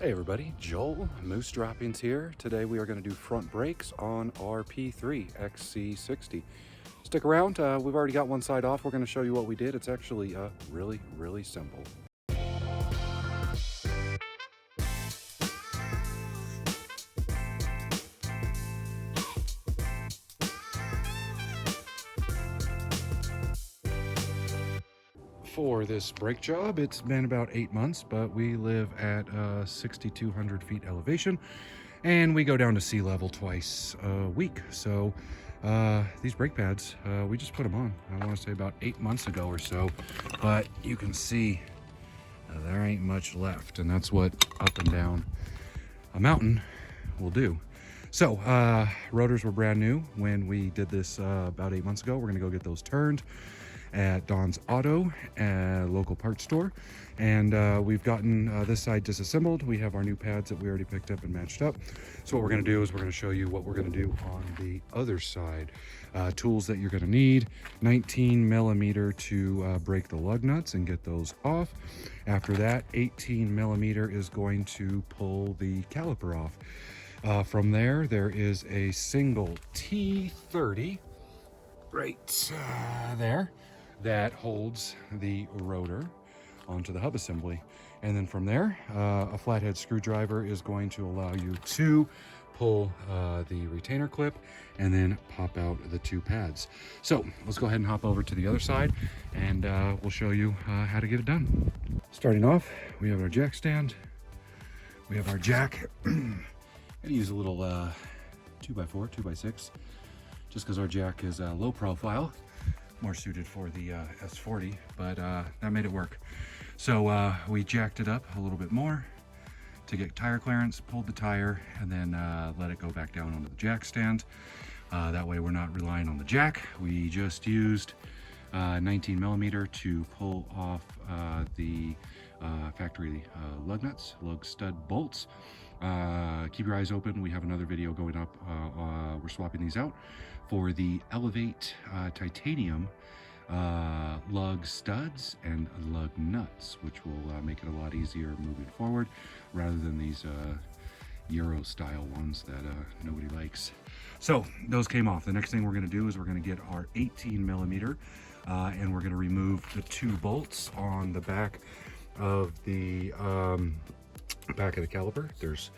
Hey everybody, Joel, Moose Droppings here. Today we are going to do front brakes on our P3 XC60. Stick around, we've already got one side off. We're going to show you what we did. It's actually really simple. For this brake job, it's been about 8 months, but we live at 6,200 feet elevation and we go down to sea level twice a week. So these brake pads, we just put them on, I want to say about 8 months ago or so, but you can see there ain't much left, and that's what up and down a mountain will do. So rotors were brand new when we did this about 8 months ago. We're gonna go get those turned at Don's Auto, local parts store, and we've gotten this side disassembled. We have our new pads that we already picked up and matched up. So what we're going to do is we're going to show you what we're going to do on the other side. Tools that you're going to need: 19 millimeter to break the lug nuts and get those off. After that, 18 millimeter is going to pull the caliper off. From there is a single T30 right there that holds the rotor onto the hub assembly, and then from there a flathead screwdriver is going to allow you to pull the retainer clip and then pop out the two pads. So let's go ahead and hop over to the other side, and we'll show you how to get it done. Starting off, we have our jack stand, we have our jack. I'm gonna use a little 2x4, 2x6, just because our jack is low profile, more suited for the S40, but that made it work. So we jacked it up a little bit more to get tire clearance, pulled the tire, and then let it go back down onto the jack stand. That way we're not relying on the jack. We just used 19 millimeter to pull off the factory lug nuts, lug stud bolts. Keep your eyes open. We have another video going up. We're swapping these out for the Elevate titanium lug studs and lug nuts, which will make it a lot easier moving forward rather than these Euro style ones that nobody likes. So those came off. The next thing we're going to do is we're going to get our 18 millimeter and we're going to remove the two bolts on the back of the caliper. There's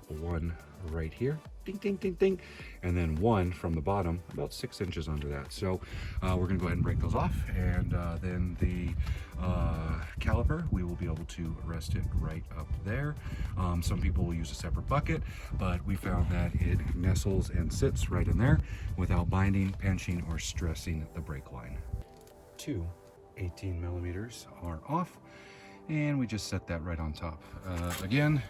one right here, ding ding ding ding, and then one from the bottom about 6 inches under that. So we're gonna go ahead and break those off, and then the caliper, we will be able to rest it right up there. Some people will use a separate bucket, but we found that it nestles and sits right in there without binding, pinching, or stressing the brake line. Two 18 millimeters are off, and we just set that right on top. Again,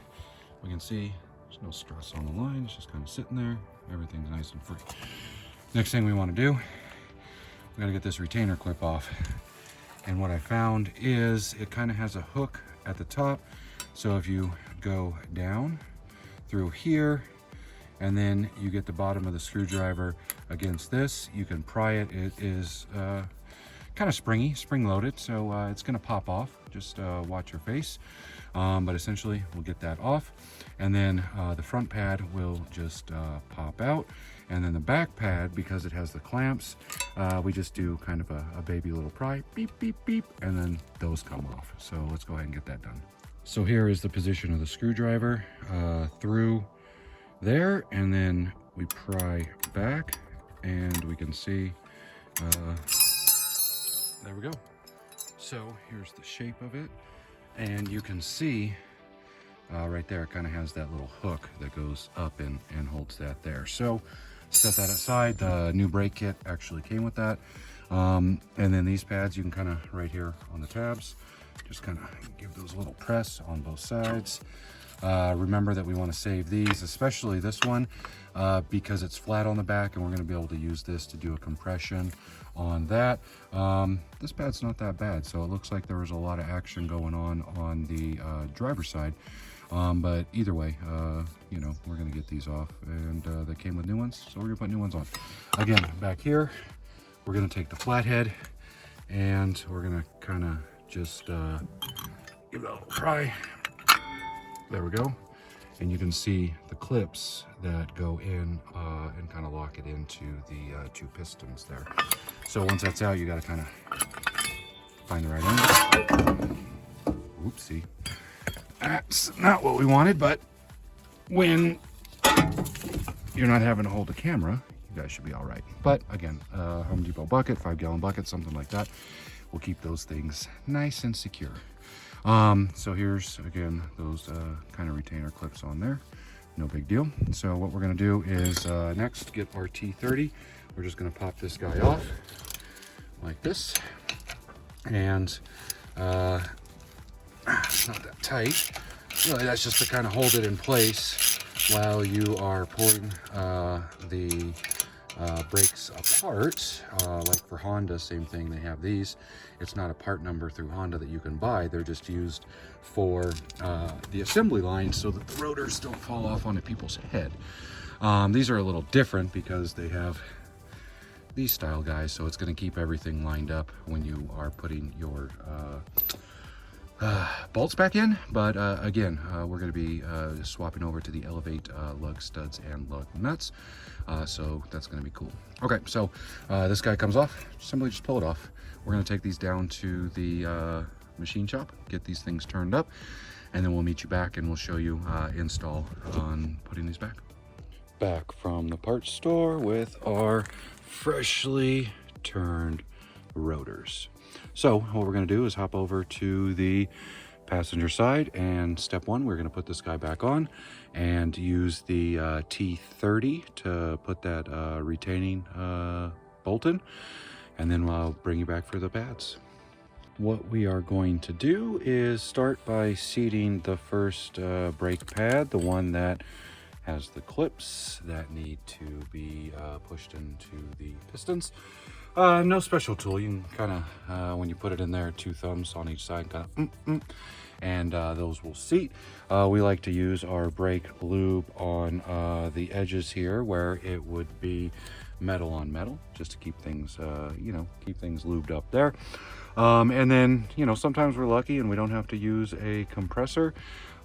we can see there's no stress on the line. It's just kind of sitting there. Everything's nice and free. Next thing we want to do, we got to get this retainer clip off. And what I found is it kind of has a hook at the top. So if you go down through here, and then you get the bottom of the screwdriver against this, you can pry it. It is kind of springy, spring loaded, so it's going to pop off. Just watch your face. But essentially we'll get that off, and then the front pad will just pop out, and then the back pad, because it has the clamps, we just do kind of a baby little pry, beep beep beep, and then those come off. So let's go ahead and get that done. So here is the position of the screwdriver through there, and then we pry back, and we can see there we go. So here's the shape of it, and you can see right there, it kind of has that little hook that goes up and holds that there. So set that aside. The new brake kit actually came with that. And then these pads, you can kind of right here on the tabs, just kind of give those a little press on both sides. Remember that we want to save these, especially this one, because it's flat on the back, and we're going to be able to use this to do a compression on that. This pad's not that bad, so it looks like there was a lot of action going on the driver's side. But either way, you know, we're going to get these off, and they came with new ones, so we're going to put new ones on. Again, back here, we're going to take the flathead, and we're going to kind of just give it a little pry. There we go. and you can see the clips that go in and kind of lock it into the two pistons there. So once that's out, you got to kind of find the right angle. Oopsie. That's not what we wanted, but when you're not having to hold the camera, you guys should be all right. But again, Home Depot bucket, 5-gallon bucket, something like that, will keep those things nice and secure. So here's, again, those kind of retainer clips on there. No big deal. So what we're going to do is next get our T30. We're just going to pop this guy off like this. And not that tight. Really, that's just to kind of hold it in place while you are pulling the brakes apart. Like for Honda, same thing, they have these. It's not a part number through Honda that you can buy. They're just used for the assembly line so that the rotors don't fall off onto people's head. These are a little different because they have these style guys, so it's going to keep everything lined up when you are putting your bolts back in. But again, we're going to be swapping over to the Elevate lug studs and lug nuts, so that's going to be cool. Okay, so this guy comes off. Simply just pull it off. We're going to take these down to the machine shop, get these things turned up, and then we'll meet you back and we'll show you install on putting these back. Back from the parts store with our freshly turned rotors. So what we're going to do is hop over to the passenger side, and step one, we're going to put this guy back on and use the T30 to put that retaining bolt in, and then I'll bring you back for the pads. What we are going to do is start by seating the first brake pad, the one that has the clips that need to be pushed into the pistons. No special tool. You can kind of, when you put it in there, 2 thumbs on each side, kind of, and those will seat. We like to use our brake lube on the edges here where it would be metal on metal, just to keep things, keep things lubed up there. And then, sometimes we're lucky and we don't have to use a compressor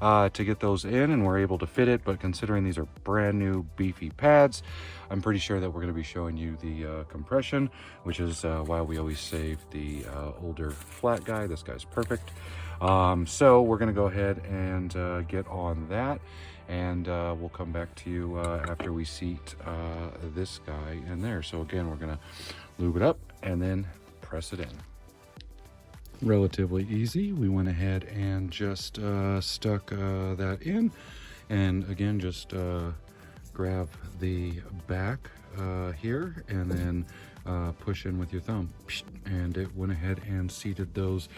to get those in, and we're able to fit it. But considering these are brand new beefy pads, I'm pretty sure that we're going to be showing you the compression, which is why we always save the older flat guy. This guy's perfect. So we're going to go ahead and get on that, and we'll come back to you after we seat this guy in there. So again, we're going to lube it up and then press it in. Relatively easy. We went ahead and just stuck that in, and again, just grab the back here and then push in with your thumb, and it went ahead and seated those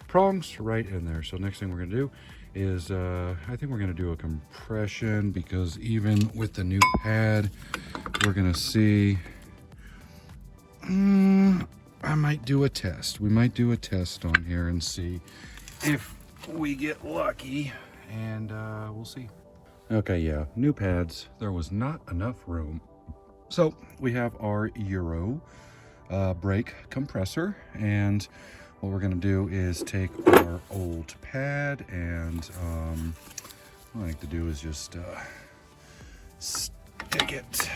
prongs right in there. So next thing we're going to do is I think we're going to do a compression, because even with the new pad, we're going to see I might do a test. We might do a test on here and see if we get lucky, and we'll see. Okay, yeah, new pads. There was not enough room. So we have our Euro brake compressor, and what we're going to do is take our old pad, and what I like to do is just stick it,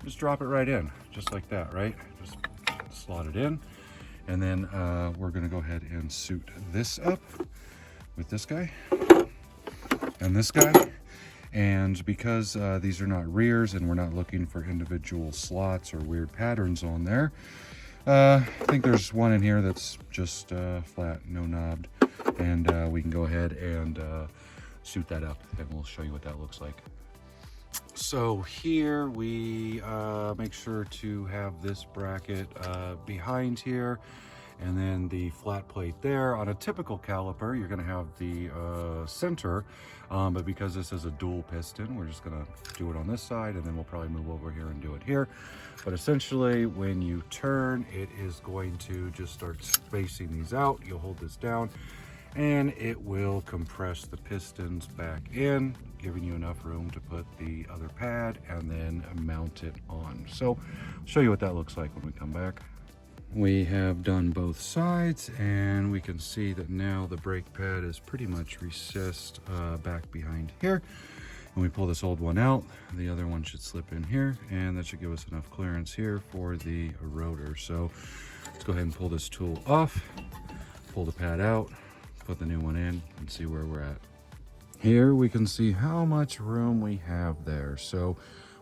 just drop it right in, just like that, right? Just slot it in, and then we're going to go ahead and suit this up with this guy and this guy. And because these are not rears and we're not looking for individual slots or weird patterns on there, I think there's one in here that's just flat, no knobbed, and we can go ahead and suit that up, and we'll show you what that looks like. So here we make sure to have this bracket behind here, and then the flat plate there. On a typical caliper, you're going to have the center, but because this is a dual piston, we're just going to do it on this side, and then we'll probably move over here and do it here. But essentially, when you turn, it is going to just start spacing these out. You'll hold this down, and it will compress the pistons back in, giving you enough room to put the other pad and then mount it on. So I'll show you what that looks like when we come back. We have done both sides, and we can see that now the brake pad is pretty much recessed back behind here. And we pull this old one out, the other one should slip in here, and that should give us enough clearance here for the rotor. So let's go ahead and pull this tool off, pull the pad out, put the new one in, and see where we're at. Here we can see how much room we have there. So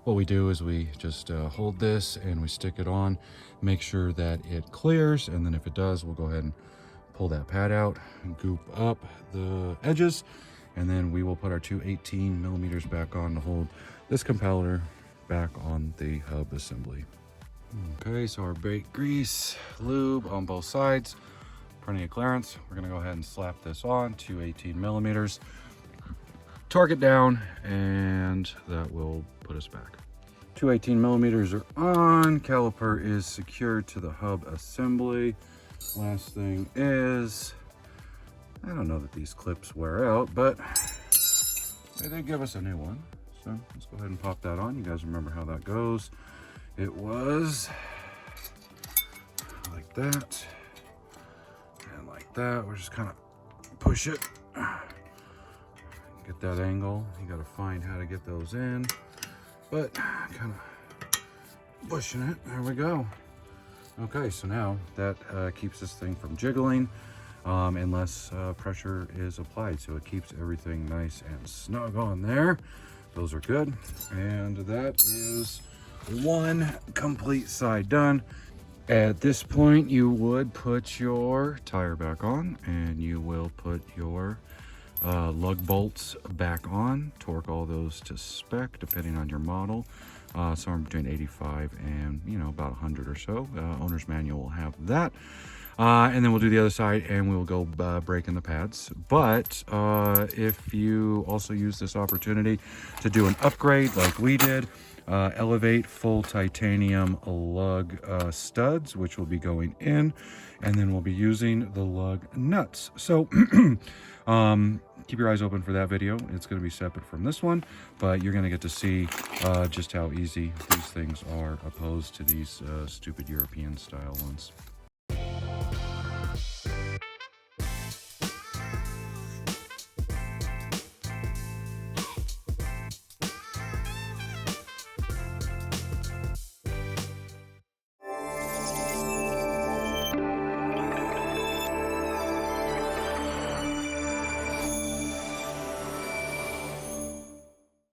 what we do is we just hold this and we stick it on, make sure that it clears, and then if it does, we'll go ahead and pull that pad out and goop up the edges, and then we will put our two 18 millimeters back on to hold this compeller back on the hub assembly. Okay, so our brake grease, lube on both sides, plenty of clearance. We're gonna go ahead and slap this on, two 18 millimeters, torque it down, and that will put us back. Two 18 millimeters are on, caliper is secured to the hub assembly. Last thing is, I don't know that these clips wear out, but they did give us a new one. So let's go ahead and pop that on. You guys remember how that goes. It was like that and like that. We're just kind of push it, get that angle. You got to find how to get those in, but kind of pushing it. There we go. Okay, so now that keeps this thing from jiggling unless pressure is applied. So it keeps everything nice and snug on there. Those are good. And that is one complete side done. At this point, you would put your tire back on, and you will put your lug bolts back on. Torque all those to spec, depending on your model. Somewhere between 85 and, about 100 or so. Owner's manual will have that. And then we'll do the other side, and we'll go breaking the pads. But if you also use this opportunity to do an upgrade like we did, elevate full titanium lug studs, which will be going in, and then we'll be using the lug nuts. So keep your eyes open for that video. It's going to be separate from this one, but you're going to get to see just how easy these things are opposed to these stupid European style ones.